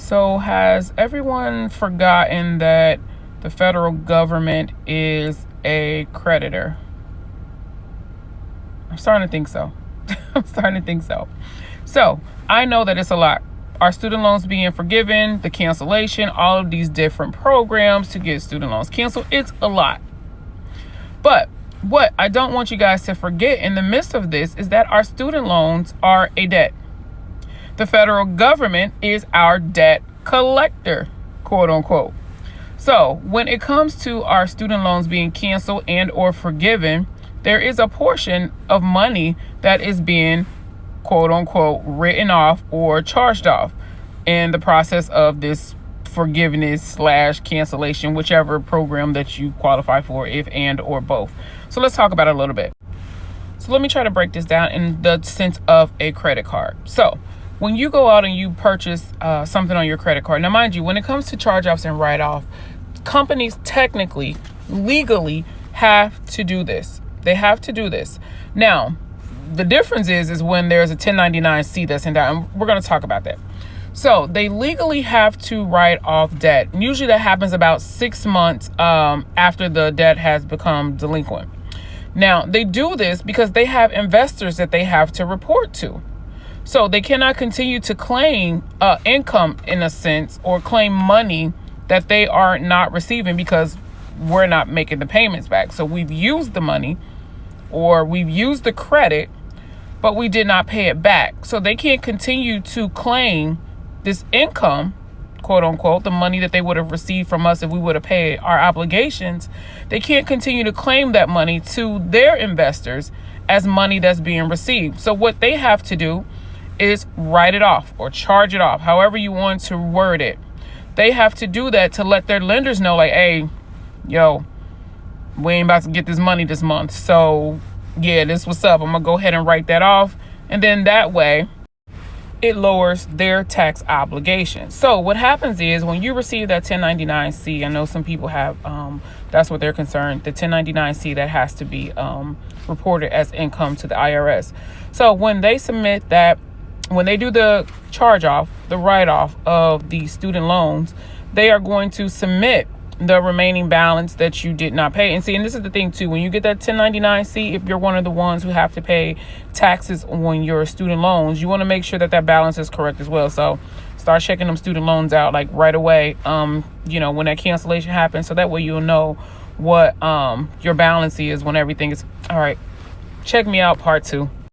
So has everyone forgotten that the federal government is a creditor? I'm starting to think so. So I know that it's a lot. Our student loans being forgiven, the cancellation, all of these different programs to get student loans canceled. It's a lot. But what I don't want you guys to forget in the midst of this is that our student loans are a debt. The federal government is our debt collector, quote unquote. So when it comes to our student loans being canceled and or forgiven, there is a portion of money that is being, quote unquote, written off or charged off in the process of this forgiveness / cancellation, whichever program that you qualify for, if and or both. So let's talk about it a little bit. So let me try to break this down in the sense of a credit card. So when you go out and you purchase something on your credit card, now mind you, when it comes to charge-offs and write-off, companies technically, legally have to do this. They have to do this. Now, the difference is when there's a 1099-C that's sent out, and we're going to talk about that. So they legally have to write off debt. And usually that happens about 6 months after the debt has become delinquent. Now, they do this because they have investors that they have to report to. So they cannot continue to claim income in a sense or claim money that they are not receiving because we're not making the payments back. So we've used the money or we've used the credit, but we did not pay it back. So they can't continue to claim this income, quote unquote, the money that they would have received from us if we would have paid our obligations. They can't continue to claim that money to their investors as money that's being received. So what they have to do is write it off or charge it off, however you want to word it. They have to do that to let their lenders know, like, hey, yo, we ain't about to get this money this month. So yeah, this what's up. I'm gonna go ahead and write that off. And then that way it lowers their tax obligations. So what happens is when you receive that 1099-C, I know some people have, that's what they're concerned, the 1099-C that has to be reported as income to the IRS. So when they submit that, when they do the charge off, the write off of the student loans, they are going to submit the remaining balance that you did not pay. And see, and this is the thing too, when you get that 1099-C, if you're one of the ones who have to pay taxes on your student loans, you want to make sure that that balance is correct as well. So start checking them student loans out like right away, when that cancellation happens. So that way you'll know what your balance is when everything is all right. Check me out part 2.